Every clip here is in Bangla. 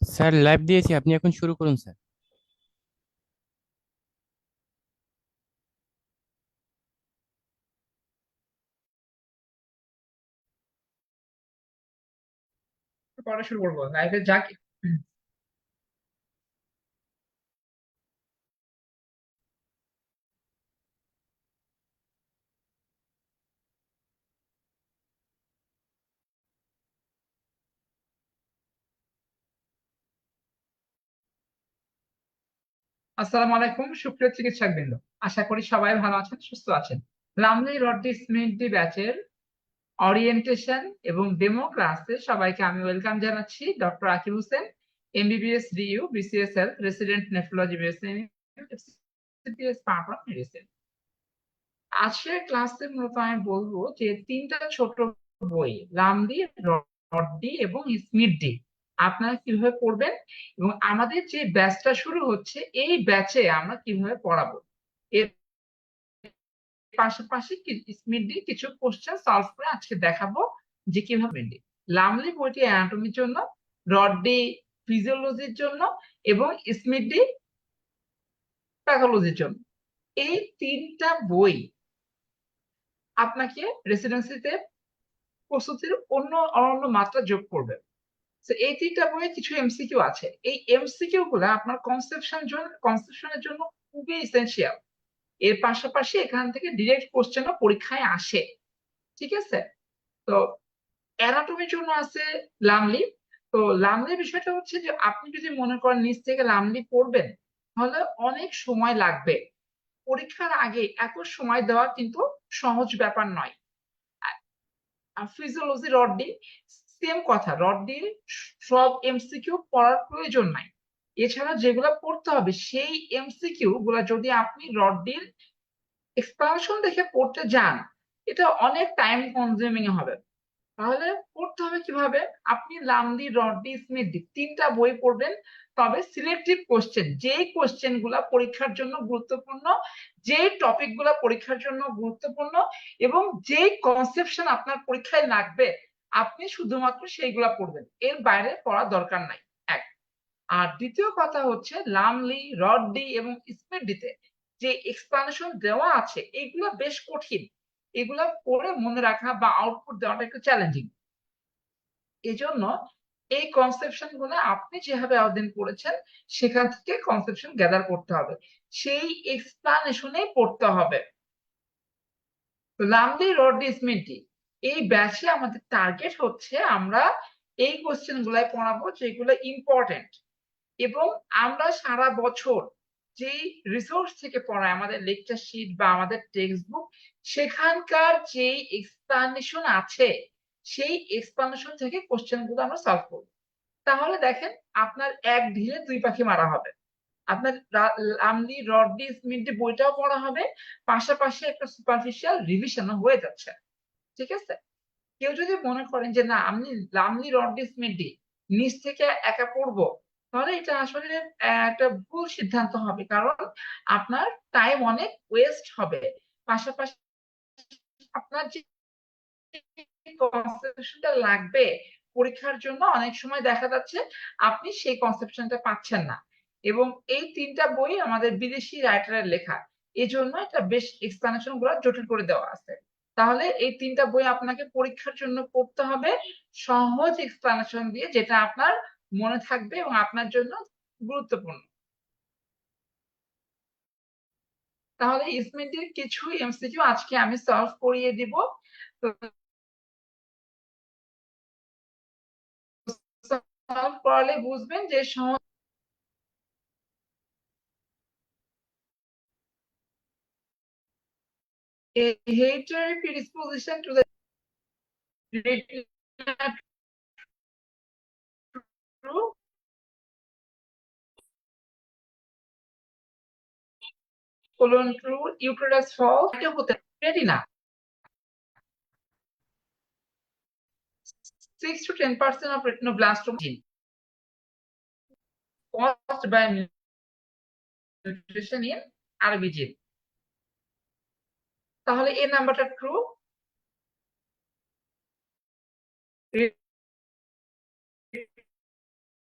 স্যার লাইভ দিয়েছি, আপনি এখন শুরু করুন স্যার। পড়া শুরু করবো লাইভে যাক। আসসালামু আলাইকুম সুপ্রিয় চিকিৎসক বৃন্দ, আশা করি সবাই ভালো আছেন, সুস্থ আছেন। লামলি রড্ডি স্মিথ ব্যাচের অরিয়েন্টেশন এবং ডেমো ক্লাসে সবাইকে আমি ওয়েলকাম জানাচ্ছি। Doctor Akib Hossain, MBBS DU BCSL resident nephrology medicine. আজকের ক্লাসে মূলত আমি বলবো যে তিনটা ছোট বই, লামলি, রড্ডি এবং স্মিথ আপনারা কিভাবে পড়বেন এবং আমাদের যে ব্যাচটা শুরু হচ্ছে এই ব্যাচে আমরা কিভাবে পড়াবো। এর পাশাপাশি স্মিথ কিছু কোশ্চেন সলভ করে আজকে দেখাবো যে কিভাবে লামলি বইটি অ্যানাটমির জন্য, রড্ডি ফিজিওলজির জন্য এবং স্মিথ প্যাথোলজির জন্য। এই তিনটা বই আপনাকে রেসিডেন্সিতে প্রস্তুতির অনন্য মাত্রা যোগ করবে। তো এই তিনটা বইয়ে কিছু এমসিকিউ আছে, এই এমসিকিউ গুলা আপনার কনসেপশনের জন্য খুবই ইসেনশিয়াল। এর পাশাপাশি এখান থেকে ডিরেক্ট কোশ্চেনও পরীক্ষায় আসে। ঠিক আছে? তো অ্যানাটমির জন্য আছে লামলি। তো লামলির বিষয়টা হচ্ছে যে আপনি যদি মনে করেন নিচ থেকে লামলি পড়বেন, তাহলে অনেক সময় লাগবে। পরীক্ষার আগে এত সময় দেওয়া কিন্তু সহজ ব্যাপার নয়। ফিজিওলজি রডডি, সেম কথা, রডডি সব এমসিকিউ পড়ার প্রয়োজন নাই। এছাড়া যেগুলা পড়তে হবে সেই এমসিকিউ গুলা যদি আপনি রডডির এক্সপ্লানেশন দেখে পড়তে যান, এটা অনেক টাইম কনজিউমিং হবে। তাহলে পড়তে হবে কিভাবে? আপনি লামলি, রডডি, স্মিথ তিনটা বই পড়বেন। তবে সিলেক্টিভ কোশ্চেন, যে কোশ্চেন গুলা পরীক্ষার জন্য গুরুত্বপূর্ণ, যে টপিক গুলা পরীক্ষার জন্য গুরুত্বপূর্ণ এবং যে কনসেপশন আপনার পরীক্ষায় লাগবে, আপনি শুধুমাত্র সেইগুলা পড়বেন, এর বাইরে পড়া দরকার নাই। এক। আর দ্বিতীয় কথা হচ্ছে লামলি, রডডি এবং স্মিথ যে এক্সপ্লানেশন দেওয়া আছে এগুলো বেশ কঠিন। এগুলা পড়ে মনে রাখা বা আউটপুট দেওয়াটা একটু চ্যালেঞ্জিং। এজন্য এই কনসেপশন গুলো আপনি যেভাবে এতদিন পড়েছেন সেখান থেকে কনসেপশন গ্যাদার করতে হবে, সেই এক্সপ্লানেশনে পড়তে হবে। লামলি, রডডি, স্মিথ এই ব্যাচে আমাদের টার্গেট হচ্ছে আমরা এই কোশ্চেন গুলাই পড়াবো যেগুলো ইম্পর্টেন্ট। এবং আমরা সারা বছর যেই রিসোর্স থেকে পড়ায়, আমাদের লেকচার শিট বা আমাদের টেক্সট বুক, সেখানকার যেই এক্সপ্লানেশন আছে সেই এক্সপ্লানেশন থেকে কোশ্চেন গুলো আমরা সলভ করবো। তাহলে দেখেন, আপনার এক ঢিলে দুই পাখি মারা হবে। আপনার লামলি, রডডি, স্মিথ বইটাও পড়া হবে, পাশাপাশি একটা সুপারফিশিয়াল রিভিশনও হয়ে যাচ্ছে। ঠিক আছে? কেউ যদি মনে করেন যে না আমি লামলি, রডডি, স্মিথ নিচ থেকে একা পড়বো, তাহলে এটা আসলে একটা ভুল সিদ্ধান্ত হবে, কারণ আপনার টাইম অনেক ওয়েস্ট হবে। পাশাপাশি আপনার যে কনসেপশনটা লাগবে পরীক্ষার জন্য, অনেক সময় দেখা যাচ্ছে আপনি সেই কনসেপশনটা পাচ্ছেন না। এবং এই তিনটা বই আমাদের বিদেশি রাইটারের লেখা, এজন্য এটা বেশ এক্সপ্লানেশন গুলো জটিল করে দেওয়া আছে। তাহলে এই তিনটা বই আপনাকে পরীক্ষার জন্য পড়তে হবে সহজ এক্সপ্লানেশন দিয়ে, যেটা আপনার মনে থাকবে এবং আপনার জন্য গুরুত্বপূর্ণ। তাহলে স্মিথের কিছু এমসিকিউ আজকে আমি সলভ করিয়ে দিব। তো সলভ করালে বুঝবেন যে a hereditary predisposition to the retina true, colon true, uterus false, এটা হতে retina 6 to 10% of retinoblastoma gene caused by mutation in RB gene। তাহলে এই নাম্বারটা ট্রু।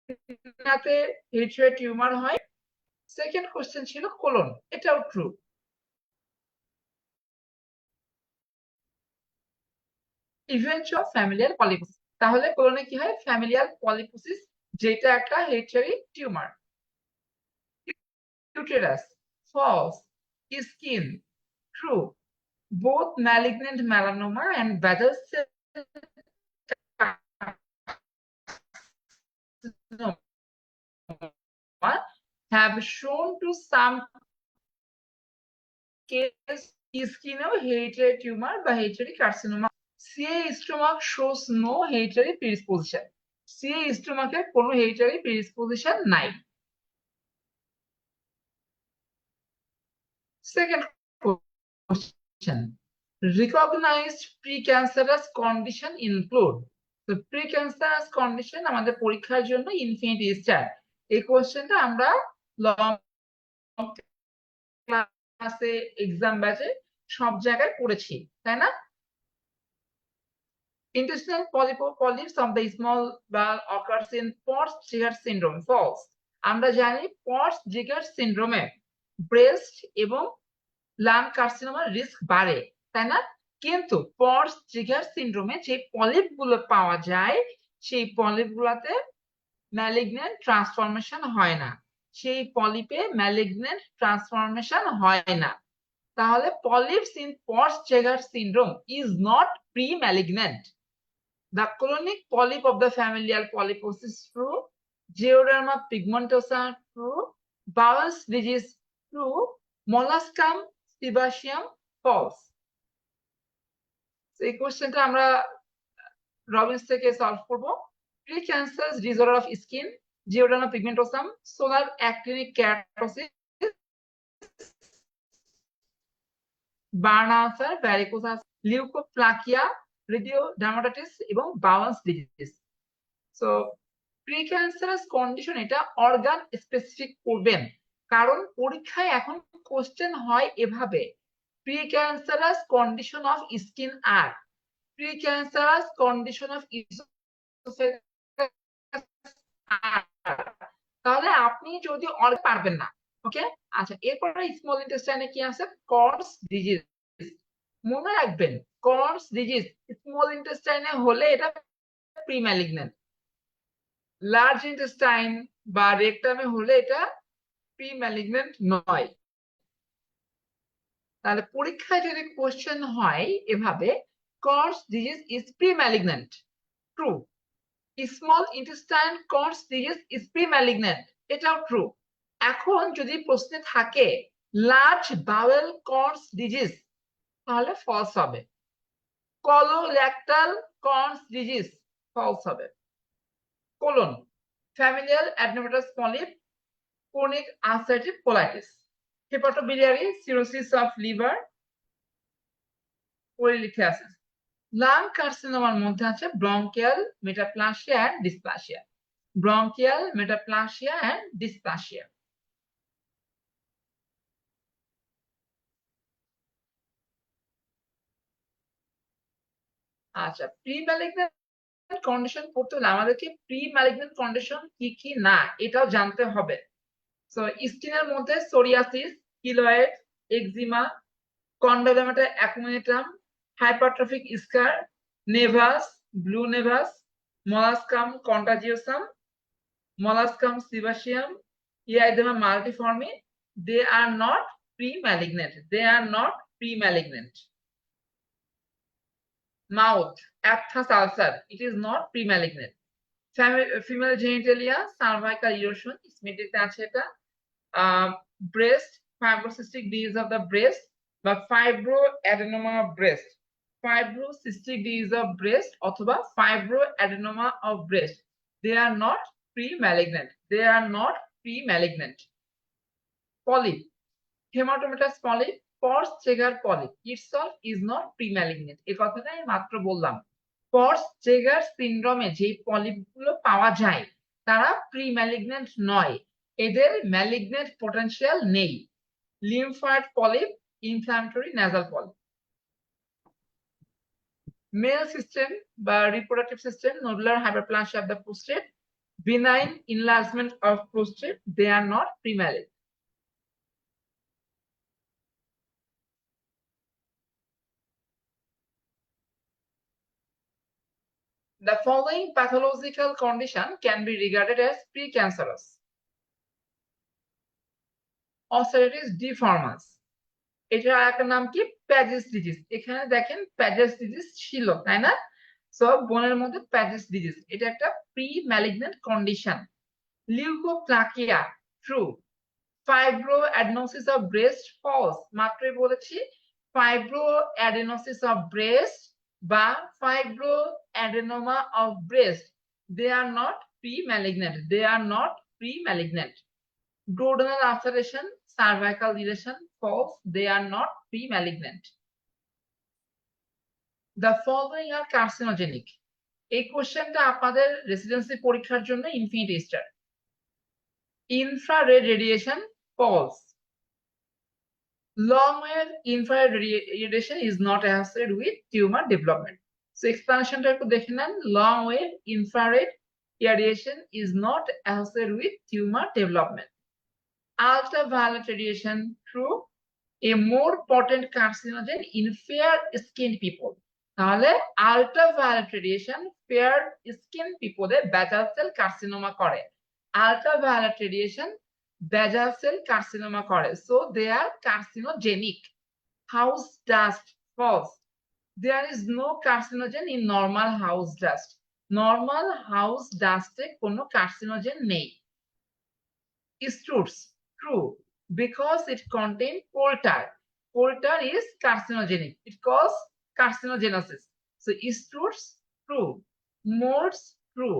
ভাজিনাতে হেরিডিটারি টিউমার হয়। সেকেন্ড কোশ্চেন ছিল কোলন, এটাও ট্রু। ইভেন্টুয়াল ফ্যামিলিয়াল পলিপোসিস, তাহলে কোলনে কি হয়? ফ্যামিলিয়াল পলিপোসিস, যেটা একটা hereditary tumour. Uterus, false. Skin, true. Both malignant melanoma and basal cell carcinoma have shown to some case skin of hereditary tumor বা hereditary carcinoma. CA stomach shows no hereditary predisposition. CA stomach এর কোনো hereditary predisposition নাই। Second question. Recognized precancerous condition include. তো precancerous condition আমাদের পরীক্ষার জন্য ইনফিনিটি স্টার। এই কোশ্চেনটা আমরা লং ক্লাসে, এক্সাম ব্যাচে সব জায়গায় পড়েছি, তাই না? Intestinal polyps of the small bowel occurs in Port-Seeger syndrome. False. আমরা জানি Port-Seeger syndrome ব্রেস্ট এবং লাং কার্সিনোমার রিস্ক বাড়ে, তাই না? কিন্তু Port-Seeger syndrome যে পলিপ গুলো পাওয়া যায়, সেই পলিপ গুলাতে ম্যালিগন্যান্ট ট্রান্সফরমেশন হয় না। সেই পলিপে ম্যালিগন্যান্ট ট্রান্সফরমেশন হয় না। তাহলে polyps in Port-Seeger syndrome is not pre-malignant. The colonic polyp of the familial polyposis true. Geoderma pigmentosa true. Bowel's disease true. Molluscum sebaceum false. এই কোশ্চেনটা আমরা রবিন্স থেকে সলভ করব। Precancerous disorder of skin, Geoderma pigmentosum, solar actinic keratosis, burn ulcer, varicose ulcer, leukoplakia, radiodermatitis এবং Bowen's disease. So precancerous condition এটা অর্গান স্পেসিফিক করবেন, কারণ পরীক্ষায় এখন কোশ্চেন হয় এভাবে, প্রিক্যান্সারাস কন্ডিশন অফ স্কিন আর প্রিক্যান্সারাস কন্ডিশন অফ তাহলে আপনি যদি পারবেন না। ওকে, আচ্ছা, এরপরে স্মল ইন্টেস্টাইনে কি আছে? কর্স ডিজিজ। মনে রাখবেন, কর্স ডিজিজ স্মল ইন্টেস্টাইনে হলে এটা প্রিম্যালিগন্যান্ট, লার্জ ইন্টেস্টাইন বা রেকটামে হলে এটা প্রিম্যালিগন্যান্ট নয়। তাহলে পরীক্ষায় যদি কোশ্চেন হয় এভাবে, Crohn's disease is premalignant, true. Small intestine Crohn's disease is premalignant, এটাও ট্রু। এখন যদি প্রশ্নে থাকে লার্জ বাওয়েল কর্স ডিজিজ, তাহলে ফলস হবে। কলোরেক্টাল কর্স ডিজিজ ফলস হবে। Colon, familial adenomatous polyp, chronic ulcerative colitis, hepatobiliary cirrhosis of liver, ওই লিখে আছে। লাং কার্সিনোমার মধ্যে আছে bronchial metaplasia and dysplasia, bronchial metaplasia and dysplasia. আচ্ছা, প্রি ম্যালিগন্যান্ট কন্ডিশন পড়তে হলে আমাদেরকে প্রি ম্যালিগন্যান্ট কন্ডিশন কি কি না এটাও জানতে হবে। সো স্কিনের মধ্যে psoriasis, keloid, eczema, condyloma acuminatum, hypertrophic scar, naevus, blue naevus, molluscum contagiosum, molluscum sebaceum, erythema multiforme, they are not pre-malignant. They are not pre-malignant. Mouth, aphthous ulcer, it is not pre-malignant. Female genitalia, cervical erosion, স্মেটিতে আছে এটা। Breast, fibrocystic disease of the breast বা fibroadenoma of breast, fibrocystic disease of breast অথবা fibroadenoma of breast, they are not pre-malignant. They are not pre-malignant. Polyp, hamartomatous polyp, Port-Seeger polyp itself is not pre-malignant. এই কথাটা আমি মাত্র বললাম। Port-Seeger syndrome যে পলিপগুলো পাওয়া যায় তারা প্রি-ম্যালিগন্যান্ট নয়, এদের ম্যালিগন্যান্ট পটেনশিয়াল নেই। Lymphoid polyp, inflammatory nasal polyp. Male system বা reproductive system, nodular hyperplasia of the prostate, benign enlargement of prostate, they are not pre-malignant. The following pathological condition can be regarded as precancerous. Osteoarthritis deformans. এটার একটা নাম কি প্যাজেস ডিজিজ। এখানে দেখেন প্যাজেস ডিজিজ ছিল, তাই না? সো বোনের মধ্যে প্যাজেস ডিজিজ, এটা একটা premalignant condition. Leukoplakia true. Fibroadenosis of breast false. মাত্রই বলেছি ফাইব্রো অ্যাডেনোসিস অফ ব্রেস্ট বা fibroadenoma of breast, they are not premalignant, they are not premalignant. Duodenal ulceration, cervical dilation, false, they are not pre-malignant. The following are carcinogenic. এই কোশ্চেনটা আপনাদের রেসিডেন্সি পরীক্ষার জন্য infinity star. Infrared radiation, false. Long wave infrared radiation is not associated with tumor development. So explanationটা একটু দেখে নেন। Long wave infrared radiation is not associated with tumor development. Ultraviolet radiation, true. A more potent carcinogen in fair-skinned people. তাহলে ultraviolet radiation fair skin people এ basal cell carcinoma করে। ultraviolet radiation basal cell carcinoma করে, so they are carcinogenic. House dust, false. There is no carcinogen in normal house dust. Normal house dust এ কোনো carcinogen নেই। Struts, true, because it contains coal tar. Coal tar is carcinogenic. It causes carcinogenesis. So struts, true. Molds, true.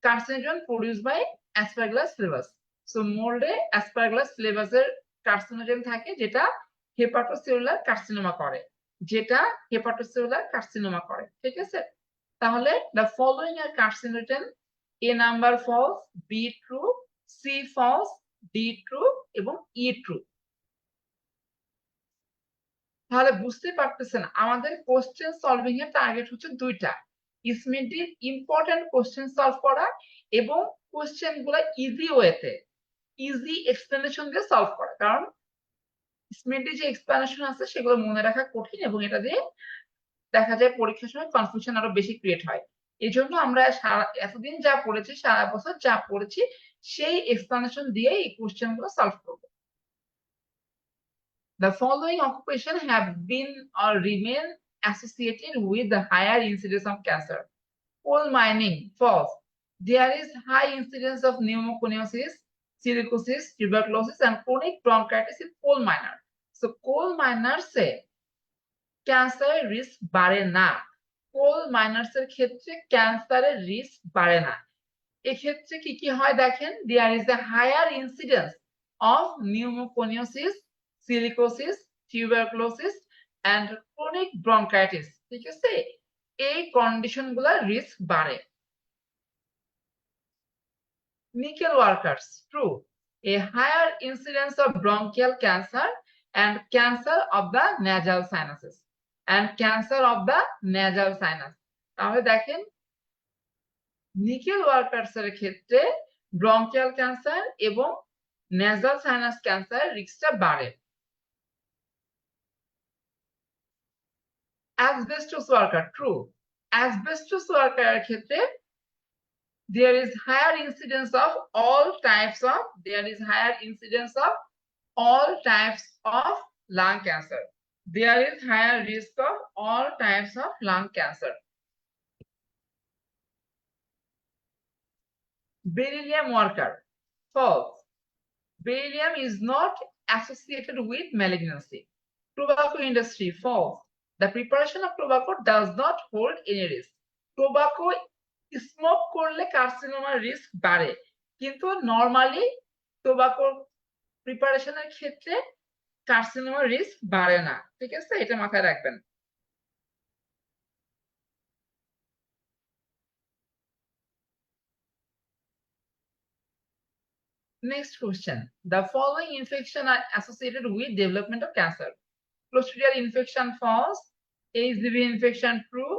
Carcinogen produced by Aspergillus flavus. So mold A Aspergillus flavus এর carcinogen থাকে যেটা হেপাটোসেলুলার কার্সিনোমা করে, যেটা হেপাটোসেলুলার কার্সিনোমা করে। ঠিক আছে, তাহলে the following are carcinogen. A number false, B true, C false, D true এবং E true. তাহলে বুঝতে পারতেছেন আমাদের কোশ্চেন সলভিং এর টার্গেট হচ্ছে দুইটা। ইসমেডির ইম্পর্টেন্ট কোশ্চেন সলভ করা এবং কোশ্চেন গুলা ইজি ওয়েতে, ইজি এক্সপ্লেনেশন দিয়ে সলভ করা। কারণ ইসমেডি যে এক্সপ্লেনেশন আছে সেগুলো মনে রাখা কঠিন এবং এটা দিয়ে দেখা যায় পরীক্ষার সময় কনফিউশন আরো বেশি ক্রিয়েট হয়। এই জন্য আমরা এতদিন যা পড়েছি, সারা বছর যা পড়েছি সেই এক্সপ্লেনেশন দিয়ে এই কোশ্চেন গুলো সলভ করবো। The following occupation have been or remain associated with the higher incidence of cancer. Coal mining, false. There is high incidence of pneumoconiosis, silicosis, tuberculosis, and chronic bronchitis in coal miner. So coal miners say ক্যান্সারের রিস্ক বাড়ে না। কোল মাইনার্স এর ক্ষেত্রে ক্যান্সারের রিস্ক বাড়ে না। এক্ষেত্রে কি কি হয় দেখেন, there is a higher incidence of pneumoconiosis, silicosis, tuberculosis and chronic bronchitis. ঠিক আছে, এই কন্ডিশন গুলার রিস্ক বাড়ে। Nickel workers, true, a higher incidence of bronchial cancer and cancer of the nasal sinuses and cancer of the nasal sinus. তাহলে দেখেন নিকেল ওয়ার্কার্স এর ক্ষেত্রে ব্রঙ্কিয়াল ক্যান্সার এবং নেজাল সাইনাস ক্যান্সার রিস্কটা বাড়ে। Asbestos worker, true, asbestos worker এর ক্ষেত্রে there is higher incidence of all types of lung cancer. There is higher risk of all types of lung cancer. Beryllium worker, false. Beryllium is not associated with malignancy. Tobacco industry, false. The preparation of tobacco does not hold any risk. Tobacco smoke করলে কার্সিনোমার রিস্ক বাড়ে, কিন্তু নরমালি টোবাকো প্রিপারেশনের ক্ষেত্রে কার্সিনোমার রিস্ক বাড়ে না। ঠিক আছে, এটা মাথায় রাখবেন। Next question. The following infection are associated with development of cancer. Clostridial infection, false. HPV infection, true.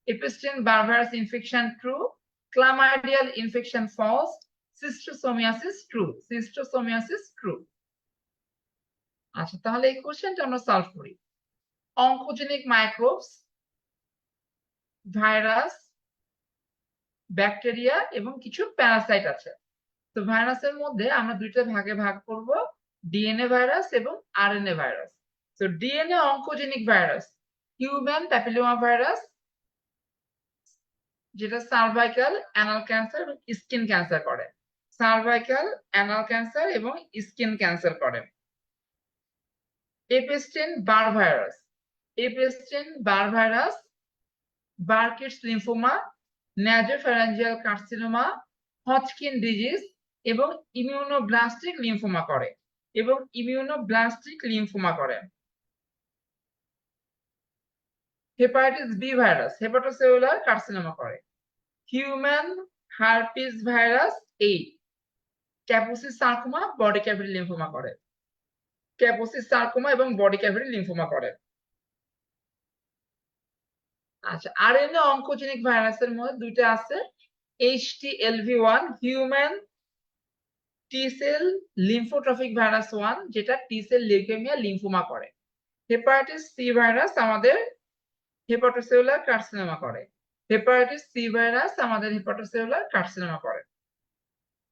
Epstein-Barr virus infection, true. Chlamydial infection false. Schistosomiasis true. Schistosomiasis true. আচ্ছা, তাহলে এই কোশ্চেনটা আমরা সলভ করি। অনকোজেনিক মাইক্রোবস, ভাইরাস, ব্যাকটেরিয়া এবং কিছু প্যারাসাইট আছে। তো ভাইরাসের মধ্যে আমরা দুইটা ভাগে ভাগ করব, ডিএনএ ভাইরাস এবং আরএনএ ভাইরাস। তো DNA oncogenic virus human papilloma virus, যেটা সার্ভাইকাল, অ্যানাল ক্যান্সার এবং স্কিন ক্যান্সার করে। সার্ভাইকাল, অ্যানাল ক্যান্সার এবং স্কিন ক্যান্সার করে। Epstein Barr virus, Epstein Barr virus Burkitt's lymphoma, nasopharyngeal carcinoma, Hodgkin disease এবং ইমিউনোব্লাস্টিক লিম্ফোমা করে এবং ইমিউনোব্লাস্টিক লিম্ফোমা করে। Hepatitis B virus hepatocellular carcinoma করে। হিউম্যান হার্পিস ভাইরাস এই Kaposi's sarcoma, body cavity lymphoma করে। ক্যাপোসিস সার্কোমা এবং বডি ক্যাভিটি লিম্ফোমা করে। আচ্ছা, আরএনএ অনকোজেনিক ভাইরাসের মধ্যে দুইটা আছে, HTLV1 human T cell lymphotropic virus 1, যেটা টি সেল লিউকেমিয়া লিম্ফোমা করে। হেপাটাইটিস সি ভাইরাস আমাদের হেপাটোসেলুলার কার্সিনোমা করে। হেপাটাইটিস সি ভাইরাস আমাদের হেপাটোসেলুলার কার্সিনোমা করে।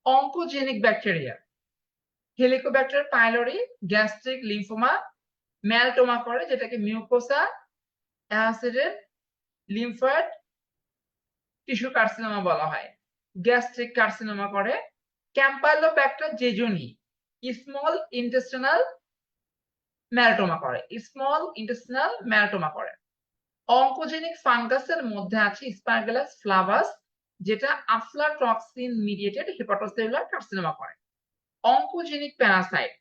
Oncogenic bacteria Helicobacter pylori gastric lymphoma, maltoma করে, যেটাকে mucosa associated lymphoid tissue carcinoma বলা হয়। গ্যাস্ট্রিক কার্সিনোমা করে। Campylobacter jejuni small intestinal maltoma করে। স্মল ইন্টেস্টিনাল ম্যালটোমা করে। অনকোজেনিক ফাঙ্গাসের মধ্যে আছে স্পারগেলাস ফ্লাভাস, যেটা আফলাটক্সিন মিডিয়েটেড হেপাটোসেলুলার কার্সিনোমা করে। অনকোজেনিক প্যারাসাইট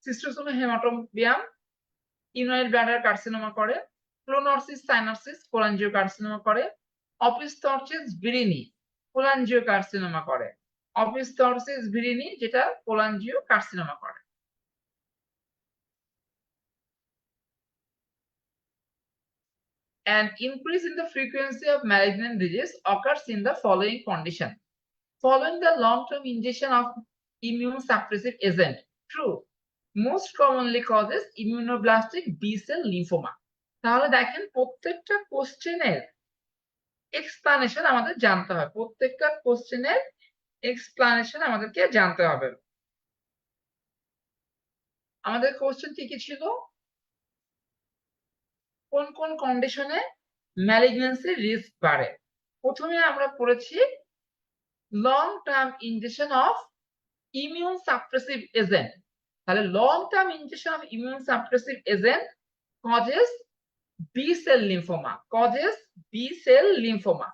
সিস্টোসোমা হেমাটোবিয়াম ইউনাইল ব্লাডার কার্সিনোমা করে। ক্লোনোসিস সাইনোসিস কোলাঞ্জিও কার্সিনোমা করে। অপিস্থর্চিস ভিরিনি কোলাঞ্জিও কার্সিনোমা করে। অপিস্থর্চিস ভিরিনি যেটা কোলাঞ্জিও কার্সিনোমা করে। An increase in the frequency of malignant disease occurs in the following condition. Following the long-term ingestion of immune suppressive agent. True. Most commonly causes immunoblastic B-cell lymphoma. তাহলে দেখেন, প্রত্যেকটা কোশ্চেনের এক্সপ্লানেশন আমাদের জানতে হবে। প্রত্যেকটা কোশ্চেনের এক্সপ্লানেশন আমাদেরকে জানতে হবে। আমাদের কোশ্চেন কি কি ছিল? কোন কোন কন্ডিশনে ম্যালিগন্যান্সি রিস্ক বাড়ে? প্রথমে আমরা পড়েছি long term injection of immune suppressive agent. তাহলে long term injection of immune suppressive agent causes B-cell lymphoma, causes B-cell lymphoma.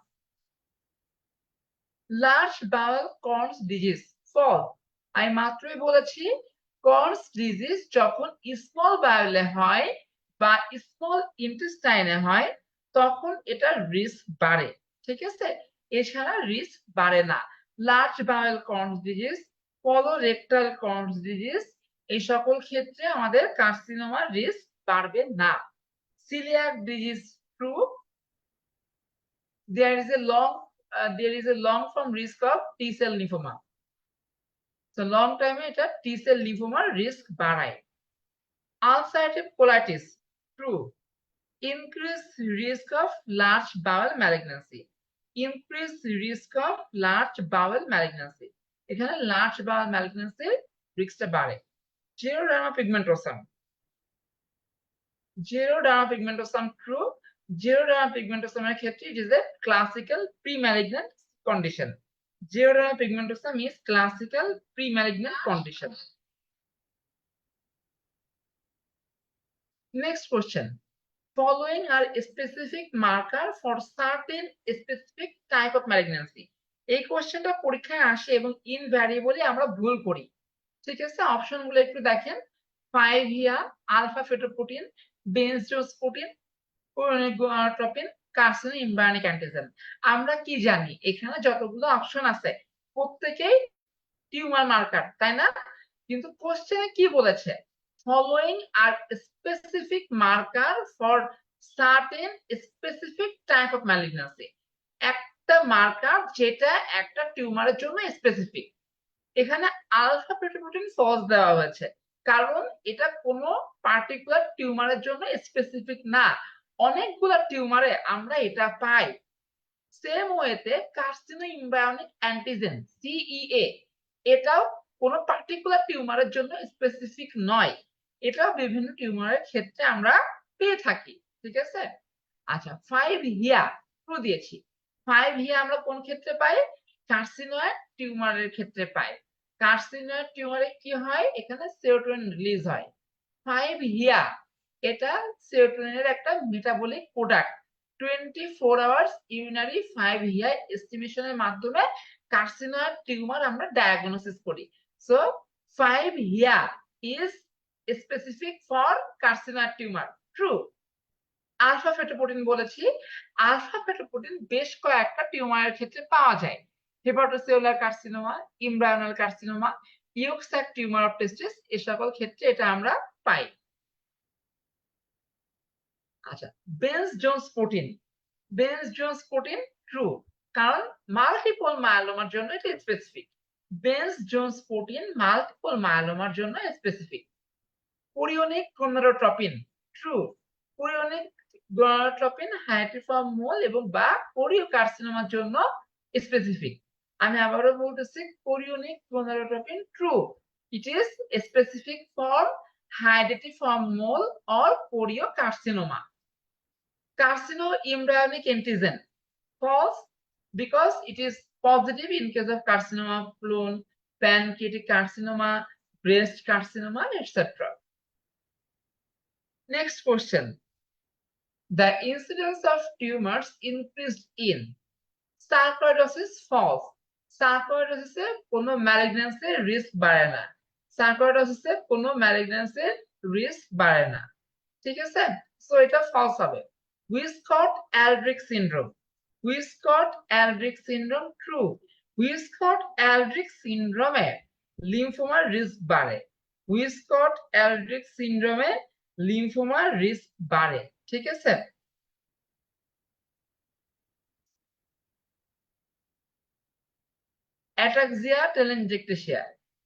Large bowel Crohn's disease false. আমি মাত্রই বলেছি Crohn's disease যখন স্মল বাউলে হয় বা স্মল ইন্টেস্টাইনে হয় তখন এটার রিস্ক বাড়ে, ঠিক আছে? এছাড়া রিস্ক বাড়ে না। লার্জ বাউল Crohn's disease, colorectal Crohn's disease এই সকল ক্ষেত্রে আমাদের কার্সিনোমার রিস্ক বাড়বে না। Celiac disease true. There is a long term risk of T-cell lymphoma. So long time এটা T-cell lymphoma risk বাড়ায়। Ulcerative colitis true. Increased risk of large bowel malignancy. Increased risk of large bowel malignancy. এখানে large bowel malignancy riskটা বাড়ে। Xeroderma pigmentosum. Xeroderma pigmentosum true. Xeroderma pigmentosum এর ক্ষেত্রে it is a classical pre-malignant condition. Xeroderma pigmentosum is classical pre-malignant condition. Next question. Following are specific marker for certain specific type of malignancy. এই কোশ্চেনটা পরীক্ষায় আসে এবং ইনভ্যারিয়েবলি আমরা ভুল করি, ঠিক আছে? অপশনগুলো একটু দেখেন। 5-HIA, alpha ফেটোপ্রোটিন, বেনজোস্পোর্টিন, কোরোনিগোনাটোপিন, কার্সিনো ইমবার্নিক antigen. আমরা কি জানি এখানে যতগুলো অপশন আছে প্রত্যেকেই টিউমার মার্কার, তাই না? কিন্তু কোশ্চেনে কি বলেছে? Following are specific marker for certain specific type of malignancy. একটা মার্কার যেটা একটা টিউমারের জন্য স্পেসিফিক। এখানে আলফা ফেটোপ্রোটিন ফলস দেওয়া হয়েছে, কারণ এটা কোনো পার্টিকুলার টিউমারের জন্য স্পেসিফিক না, অনেকগুলা টিউমারে আমরা এটা পাই। সেম ওয়েতে কার্সিনো ইমব্রায়োনিক অ্যান্টিজেন সিইএ, এটাও কোনো পার্টিকুলার টিউমারের জন্য স্পেসিফিক নয়, এটাও বিভিন্ন টিউমারের ক্ষেত্রে আমরা পেয়ে থাকি। ঠিক আছে, আচ্ছা 5 হিয়া প্রো দিয়েছি। 5 হিয়া আমরা কোন ক্ষেত্রে পাই? কার্সিনয়েড টিউমারের ক্ষেত্রে পাই। কার্সিনয়েড টিউমারে কি হয়? এখানে সেরোটোনিন রিলিজ হয়। 5 হিয়া এটা সেরোটোনিনের একটা metabolic product. 24 hours urinary 5 HIAA এস্টিমেশনের মাধ্যমে কার্সিনয়েড টিউমার আমরা ডায়াগনোসিস করি। So 5 HIAA is specific for carcinoid tumour, true. Alpha fetoprotein বলেছি, আলফা ফেটোপ্রোটিন বেশ কয়েকটা টিউমারের ক্ষেত্রে পাওয়া যায়। Hepatocellular carcinoma, embryonal carcinoma, yolk sac tumour of testis, এ সকল ক্ষেত্রে এটা আমরা পাই। আচ্ছা, Bence Jones protein, Bence Jones protein true, কারণ মাল্টিপল মায়োলোমার জন্য এটা specific. Bence Jones protein multiple মায়োলোমার জন্য specific. Chorionic gonadotropin true, chorionic gonadotropin hydatidiform mole এবং বা কোরিও কার্সিনোমার জন্য স্পেসিফিক। আমি আবারও বলতেছি, chorionic gonadotropin true, it is specific for hydatidiform mole or choriocarcinoma. Carcino embryonic antigen false, because it is positive in case of carcinoma of colon, pancreatic carcinoma, breast carcinoma, etc. Next question. The incidence of tumors increased in sarcoidosis false. Sarcoidosis এ কোনো malignancy risk বাড়ে না। Sarcoidosis এ কোনো malignancy risk বাড়ে না। ঠিক আছে, সো এটা false হবে। Wiskott-Aldrich syndrome, Wiskott-Aldrich syndrome true, Wiskott-Aldrich syndrome এ লিম্ফোমার রিস্ক বাড়ে, Wiskott-Aldrich syndrome এ লিম্ফোমার রিস্ক বাড়ে। ঠিক আছে, ataxia telangiectasia,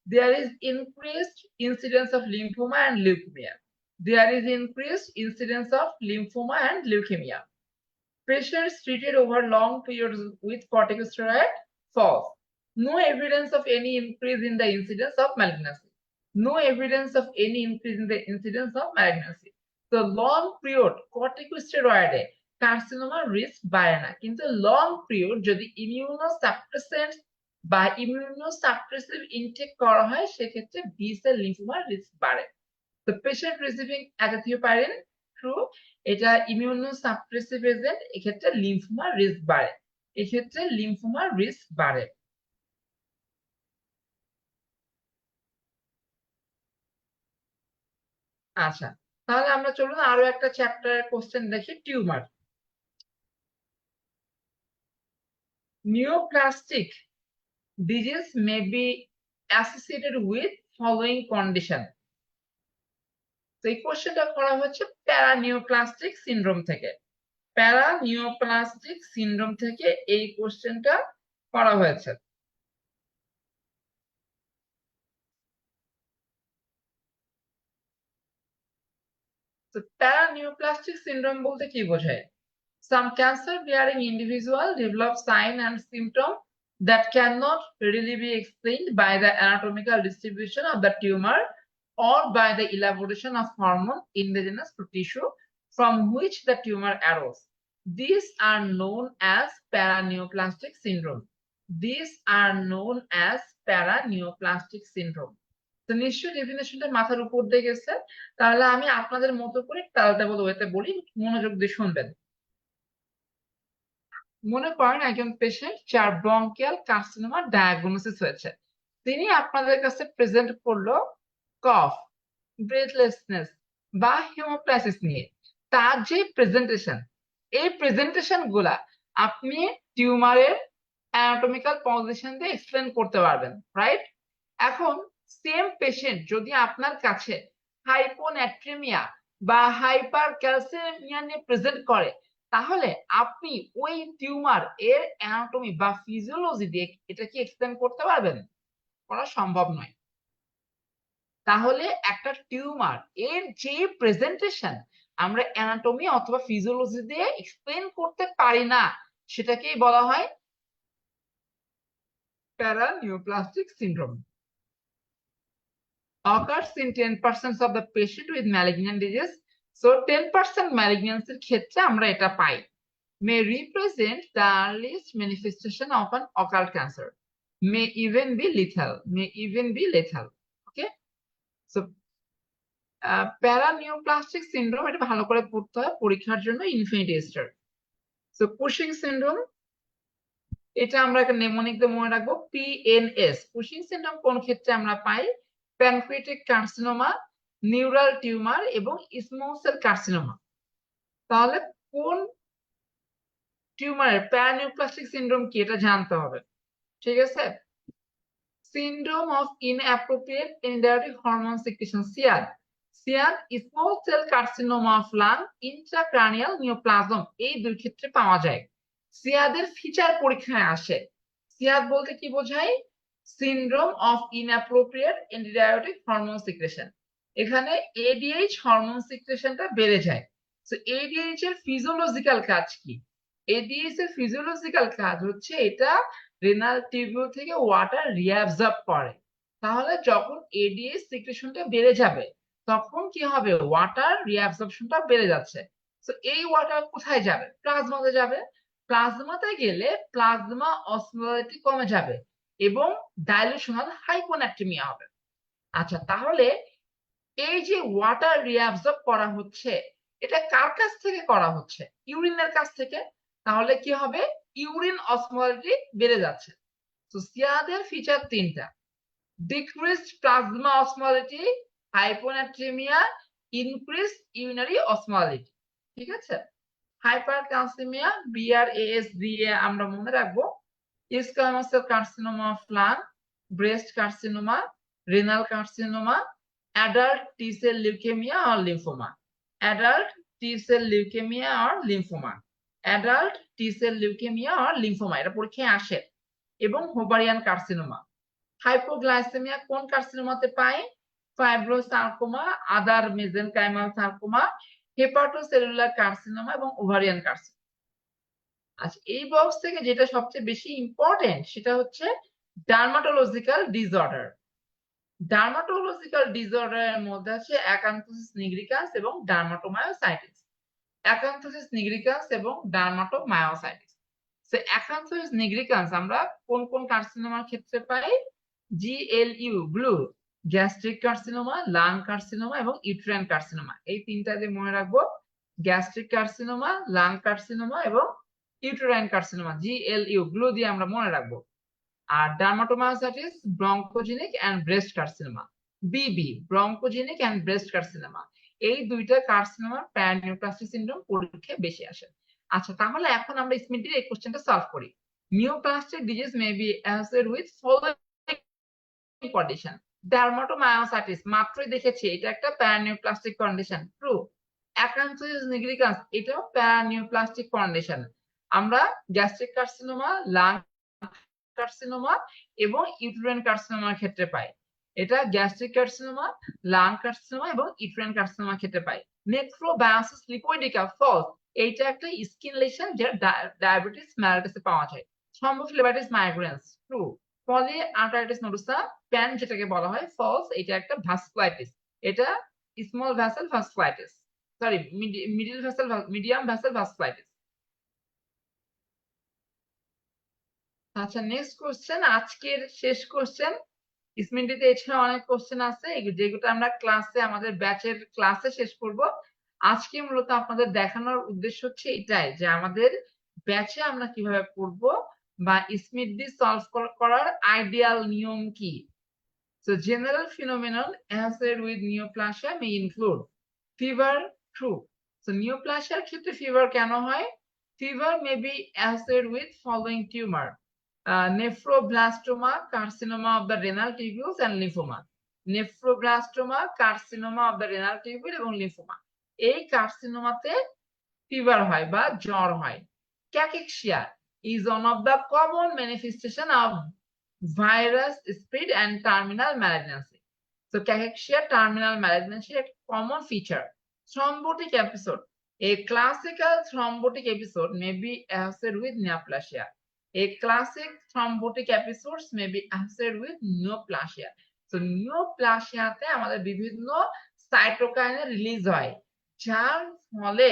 there is increased incidence of lymphoma and leukemia, there is increased incidence of lymphoma and leukemia. Patients treated over long periods with corticosteroid false. No evidence of any increase in the incidence of malignancy. No evidence of any increase in the incidence of malignancy. So long period corticosteroid carcinoma risk বাড়ে না, কিন্তু long period যদি immunosuppressant বা immunosuppressive intake করা হয় সেক্ষেত্রে B cell lymphoma risk বাড়ে। The patient receiving azathioprine true, এটা ইমিউনোসাপ্রেসিভ এজেন্ট, এক্ষেত্রে লিম্ফোমা রিস্ক বাড়ে, এক্ষেত্রে লিম্ফোমা রিস্ক বাড়ে। আচ্ছা, তাহলে আমরা চলুন আরো একটা চ্যাপ্টারের কোশ্চেন দেখি, tumour. Neoplastic disease may be associated with following condition. তো এই কোশ্চেনটা করা হচ্ছে প্যারানিওপ্লাস্টিক সিনড্রোম থেকে, প্যারানিওপ্লাস্টিক সিনড্রোম থেকে এই কোশ্চেনটা করা হয়েছে। তো প্যারানিওপ্লাস্টিক সিনড্রোম বলতে কি বোঝায়? Some cancer-bearing individuals develop signs and symptoms that cannot readily be explained by the anatomical distribution of the tumor or by the elaboration of hormone indigenous to tissue from which the tumor arose. These are known as paraneoplastic syndrome. These are known as paraneoplastic syndrome. তো নিশ্চয়ই ডেফিনেশনটা মাথার উপর দিয়ে গেছে, তাহলে আমি আপনাদের মতো করে টালটাবল ওয়েতে বলি, মনোযোগ দিয়ে শুনবেন। মনে করেন একজন পেশেন্ট যার ব্রঙ্কিয়াল কার্সিনোমা ডায়াগনোসিস হয়েছে, তিনি আপনাদের কাছে প্রেজেন্ট করলো কফ, ব্রেথলেসনেস বা হিমোপ্লাইসিস নিয়ে। তার যে প্রেজেন্টেশন, এই প্রেজেন্টেশন গুলা আপনি টিউমারের অ্যানাটমিক্যাল পজিশন দিয়ে এক্সপ্লেন করতে পারবেন, রাইট? এখন সেম পেশেন্ট যদি আপনার কাছে হাইপোন্যাট্রিমিয়া বা হাইপার ক্যালসিমিয়া নিয়ে প্রেজেন্ট করে, তাহলে আপনি ওই টিউমার এর অ্যানাটমি বা ফিজিওলজি দিয়ে এটা কি এক্সপ্লেন করতে পারবেন? করা সম্ভব নয়। তাহলে একটা টিউমার এর যে প্রেজেন্টেশন আমরা অ্যানাটমি অথবা ফিজিওলজি দিয়ে এক্সপ্লেন করতে পারি না, সেটাকেই বলা হয় paraneoplastic syndrome. occurs in 10% of the patient with malignant disease. So 10% malignancy এর ক্ষেত্রে আমরা এটা পাই। May represent the earliest manifestation of an occult cancer. May even be lethal. May even be lethal. Okay? So paraneoplastic syndrome এটা ভালো করে পড়তে হয় পরীক্ষার জন্য infinity star. So Cushing syndrome এটা আমরা একটা নেমোনিক দিয়ে মনে রাখবো পিএনএস। কুশিং সিনড্রোম কোন ক্ষেত্রে আমরা পাই? প্যানক্রিয়াটিক কার্সিনোমা, নিউরাল টিউমার এবং স্মল সেল কার্সিনোমা। তাহলে কোন টিউমারের প্যারানিওপ্লাস্টিক সিনড্রোম কি এটা জানতে হবে। ঠিক আছে? Syndrome of inappropriate antidiuretic hormone secretion SIADH. SIADH small cell carcinoma of lung, intracranial neoplasm এই দুই ক্ষেত্রে পাওয়া যায়। সিয়াদের ফিচার পরীক্ষায় আসে। সিয়াদ বলতে কি বোঝায়? Syndrome of inappropriate antidiuretic hormone secretion. এখানে এডিএইচ হরমোন সিক্রেশনটা বেড়ে যায়। তো এডিএইচ এর ফিজিওলজিক্যাল কাজ কি? এডিএইচ এর ফিজিওলজিক্যাল কাজ হচ্ছে এটা রেনাল টিউবিউল থেকে ওয়াটার রিঅ্যাবজর্ব করে। তাহলে যখন এডিএইচ সিক্রেশনটা বেড়ে যাবে তখন কি হবে? ওয়াটার রিঅ্যাবজর্পশনটা বেড়ে যাচ্ছে। তো এই ওয়াটার কোথায় যাবে? প্লাজমাতে যাবে। প্লাজমাতে গেলে প্লাজমা অসমোলারিটি কমে যাবে এবং ডাইলুশনাল হাইপোন্যাট্রিমিয়া হবে। আচ্ছা, তাহলে এই যে ওয়াটার রিঅ্যাবজর্ব করা হচ্ছে এটা কার কাছ থেকে করা হচ্ছে? ইউরিনের কাছ থেকে। তাহলে কি হবে? ইউরিন অসমোলারিটি বেড়ে যাচ্ছে। তো সিয়াদের ফিচার তিনটা: decreased plasma osmolarity, hyponatraemia, increased urinary osmolarity. ঠিক আছে? হাইপারক্যালসিমিয়া বিআরএএস দিয়ে আমরা মনে রাখবো squamous cell carcinoma of lung, breast carcinoma, renal carcinoma, adult T cell leukaemia or lymphoma. Adult T cell leukaemia or lymphoma. Adult T cell leukaemia or lymphoma এটা পরীক্ষায় আসে। এবং হোভারিয়ান কার্সিনোমা। হাইপোগ্লাইসেমিয়া কোন কার্সিনোমাতে পাই? Fibrosarcoma, other mesenchymal sarcoma, hepatocellular carcinoma এবং ওভারিয়ান কার্সিনোমা। আচ্ছা, এই বক্স থেকে যেটা সবচেয়ে বেশি ইম্পর্টেন্ট সেটা হচ্ছে ডার্মাটোলজিক্যাল ডিসঅর্ডার। ডার্মাটোলজিক্যাল ডিসঅর্ডারের মধ্যে আছে অ্যাকান্থোসিস নিগ্রিকান্স এবং ডার্মাটোমায়োসাইটিস। অ্যাকান্থোসিস নিগ্রিকান্স এবং ডার্মাটোমায়োসাইটিস। সো অ্যাকান্থোসিস নিগ্রিকান্স আমরা কোন কোন কার্সিনোমার ক্ষেত্রে পাই? GLU blue, gastric carcinoma, lung carcinoma এবং ইউটেরাইন কার্সিনোমা। এই তিনটা দিয়ে মনে রাখবো, গ্যাস্ট্রিক কার্সিনোমা, লাং কার্সিনোমা এবং ইউটেরাইন কার্সিনোমা। জিএলইউ ব্লু দিয়ে আমরা মনে রাখবো। আর dermatomyositis bronchogenic and breast carcinoma. BB bronchogenic and breast carcinoma. এই দুইটা কার্সিনোমার প্যারানিওপ্লাস্টিক সিনড্রোম পরীক্ষায় বেশি আসে। আচ্ছা, তাহলে এখন আমরা স্মিথের এই কোশ্চেনটা সলভ করি। Neoplastic disease may be associated with following condition. Dermatomyositis মাত্রই দেখেছি এটা একটা paraneoplastic condition, true. Acanthosis nigricans এটাও প্যারানিওপ্লাস্টিক কন্ডিশন। আমরা গ্যাস্ট্রিক কার্সিনোমা, লাং কার্সিনোমা এবং ইউটেরাইন কার্সিনোমার ক্ষেত্রে পাই। এটা গ্যাস্ট্রিক কার্সিনোমা, লাং কার্সিনোমা এবং ইউটেরাইন কার্সিনোমার ক্ষেত্রে পাই। Necrobiosis lipoidica false. এইটা একটা স্কিন লেশন যেটা ডায়াবেটিস মেলাইটাসে পাওয়া যায়। Thrombophlebitis migrans, true. Polyarteritis nodosa PAN যেটাকে বলা হয় ফলস, এটা একটা ভাস্কুলাইটিস। এটা small vessel vasculitis, sorry medium vessel vasculitis. আচ্ছা, নেক্সট কোশ্চেন, আজকের শেষ কোশ্চেন। স্মিডিতে এছাড়া অনেক কোশ্চেন আছে যেগুলো আমরা ক্লাসে আমাদের ব্যাচের ক্লাসে শেষ করব। আজকে মূলত আপনাদের দেখানোর উদ্দেশ্য হচ্ছে এটাই যে আমাদের ব্যাচে আমরা কিভাবে পড়ব বা স্মিডি সলভ করার আইডিয়াল নিয়ম কি। So general phenomenon associated with neoplasia may include fever, true. So neoplasia এর ক্ষেত্রে fever কেন হয়? Fever may be associated with following tumor: nephroblastoma, carcinoma of the renal tubules and lymphoma. Nephroblastoma, carcinoma of the renal tubule এবং lymphoma। এই কার্সিনোমাতে ফিভার হয় বা জ্বর হয়। ক্যাকেকশিয়া is one of the common manifestation of virus spread and terminal malignancy. So cachexia terminal malignancy is a common feature. Thrombotic episode. A classical thrombotic episode may be associated with neoplasia. A classic thrombotic episodes may be associated with neoplasia. So neoplasia তে আমাদের বিভিন্ন সাইটোকাইনের রিলিজ হয়, যার ফলে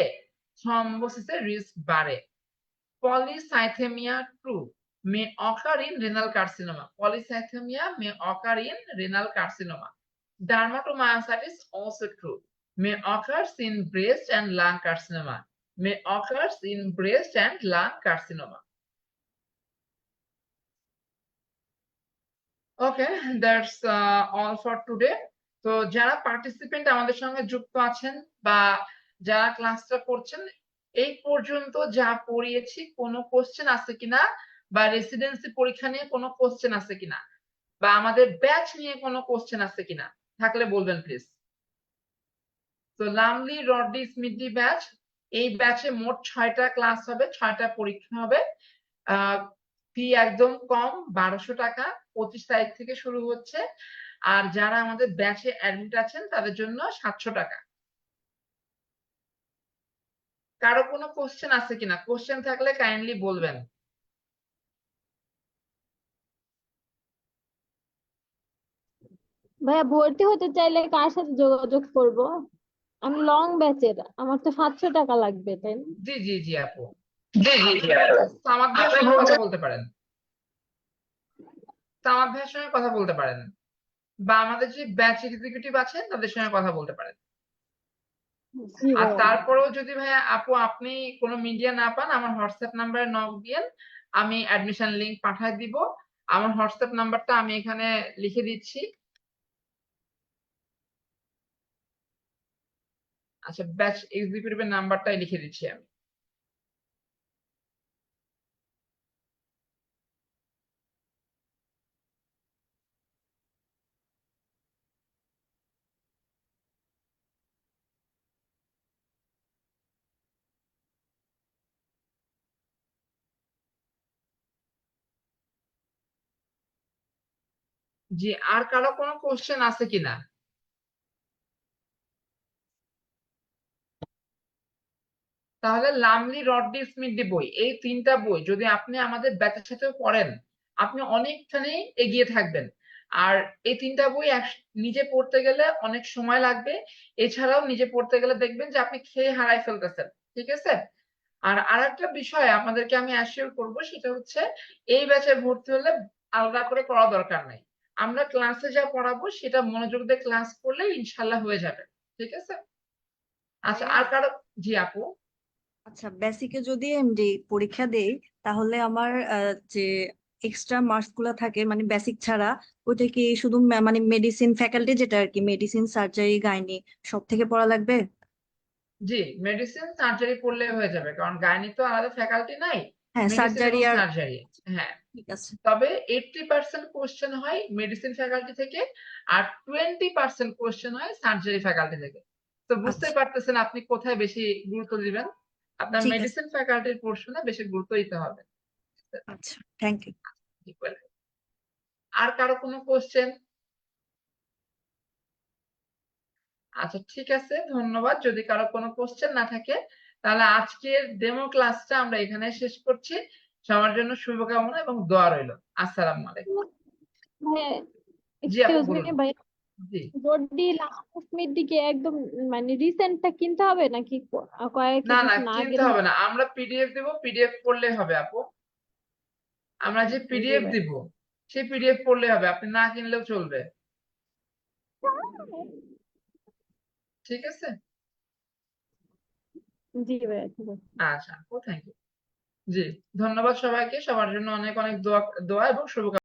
থ্রম্বোসিসের রিস্ক বাড়ে। Polycythemia 2 may occur in renal carcinoma. Polycythemia may occur in renal carcinoma. Dermatomyositis also true. May occurs in breast and lung carcinoma. May occurs in breast and lung carcinoma. Okay, that's all for today. তো যারা পার্টিসিপেন্ট আমাদের সঙ্গে যুক্ত আছেন বা যারা ক্লাসটা করছেন, এই পর্যন্ত যা পড়িয়েছি কোনো কোশ্চেন আছে কিনা, বা রেসিডেন্সি পরীক্ষা নিয়ে কোনো কোশ্চেন আছে কিনা, বা আমাদের ব্যাচ নিয়ে কোনো কোশ্চেন আছে কিনা, থাকলে বলবেন প্লিজ। তো লামলি রড্ডি স্মিথি ব্যাচ, এই ব্যাচে মোট 6টা ক্লাস হবে, 6টা পরীক্ষা হবে। ফি একদম কম, 1200 টাকা, 25 তারিখ থেকে শুরু হচ্ছে। আর যারা আমাদের ব্যাচে অ্যাডমিট আছেন তাদের জন্য 700 টাকা। কারো কোনো কোশ্চেন আছে কিনা? কোশ্চেন থাকলে কাইন্ডলি বলবেন। ভাইয়া ভর্তি হতে চাইলে কার সাথে যোগাযোগ করব? আমি লং ব্যাচের, আমার তো 700 টাকা লাগবে, তাই না? জি জি জি আপু, সামাদ ভাইয়ের সঙ্গে কথা বলতে পারেন, সামাদ ভাইয়ের সঙ্গে কথা বলতে পারেন, বা আমাদের যে ব্যাচ এক্সিকিউটিভ আছেন তাদের সঙ্গে কথা বলতে পারেন। জি আর ভাইয়া। তারপরেও যদি ভাইয়া আপু আপনি কোনো মিডিয়া না পান, আমার হোয়াটসঅ্যাপ নাম্বারে নক দিয়েন, আমি অ্যাডমিশন লিংক পাঠিয়ে দিব। আমার হোয়াটসঅ্যাপ নাম্বারটা আমি এখানে লিখে দিচ্ছি। আচ্ছা, ব্যাচ এক্সিকিউটিভের নাম্বারটাই লিখে দিচ্ছি আমি। জি, আর কারো কোনো কোশ্চেন আছে কিনা? তাহলে লামলি রড্ডি স্মিথ বই, এই 3টা বই যদি আপনি আমাদের ব্যাচের সাথে পড়েন, আপনি অনেকখানি এগিয়ে থাকবেন। আর এই 3টা বই নিজে পড়তে গেলে অনেক সময় লাগবে, এছাড়াও নিজে পড়তে গেলে দেখবেন যে আপনি খেয়ে হারাই ফেলতেছেন। ঠিক আছে? আর আরেকটা বিষয় আপনাদেরকে আমি অ্যাসিওর করবো, সেটা হচ্ছে এই ব্যাচে ভর্তি হলে আলাদা করে পড়া দরকার নাই। আমরা ক্লাসে যা পড়াবো সেটা মনোযোগ দিয়ে ক্লাস করলে ইনশাল্লাহ হয়ে যাবে। ঠিক আছে? আচ্ছা, ভাইয়া, আর কারো? জি আপু। আচ্ছা বেসিকে যদি এমডি পরীক্ষা দেই তাহলে আমার যে এক্সট্রা মার্কস গুলা থাকে মানে বেসিক ছাড়া, ওইটা কি শুধু মানে মেডিসিন ফ্যাকাল্টি যেটা আর কি, মেডিসিন সার্জারি গাইনি সব থেকে পড়া লাগবে? জি, মেডিসিন সার্জারি পড়লে হয়ে যাবে, কারণ গাইনি তো আলাদা ফ্যাকাল্টি নাই, হ্যাঁ, মেডিসিন সার্জারি এবং আর সার্জারি। হ্যাঁ, ঠিক আছে। তবে 80% কোশ্চেন হয় মেডিসিন ফ্যাকাল্টি থেকে, আর 20% কোশ্চেন হয় সার্জারি ফ্যাকাল্টি থেকে। তো বুঝতে আচ্ছা, পারতেছেন আপনি কোথায় বেশি গুরুত্ব দিবেন। আপনার ঠিক আছে। মেডিসিন ফ্যাকাল্টির পোর্শনে বেশি গুরুত্ব দিতে হবে। আচ্ছা, থ্যাংক ইউ। আর কারো কোনো কোশ্চেন? আচ্ছা ঠিক আছে, ধন্যবাদ। যদি কারো কোনো কোশ্চেন না থাকে তাহলে আজকের ডেমো ক্লাসটা আমরা এখানে শেষ করছি। সবার জন্য শুভকামনা এবং দোয়া রইল। আসসালামু আলাইকুম। ভাইয়া জি আপু এক্সকিউজ মি বলুন। ভাইয়া, জি, রড্ডি লাস্মির দিকে একদম মানে রিসেন্টটা কিনতে হবে নাকি কয়েক না না এডিশন কিনতে আগের? হবে না, আমরা পিডিএফ দেবো, পিডিএফ পড়লে হবে আপু। আমরা যে জি পিডিএফ ভাই। দিব সেই পিডিএফ পড়লে হবে, আপনি না কিনলেও চলবে। ঠিক আছে? জি ভাইয়া, ঠিক আছে। আচ্ছা আপু, থ্যাংক ইউ। জি, ধন্যবাদ সবাইকে, সবার জন্য অনেক অনেক দোয়া দোয়া এবং শুভকামনা।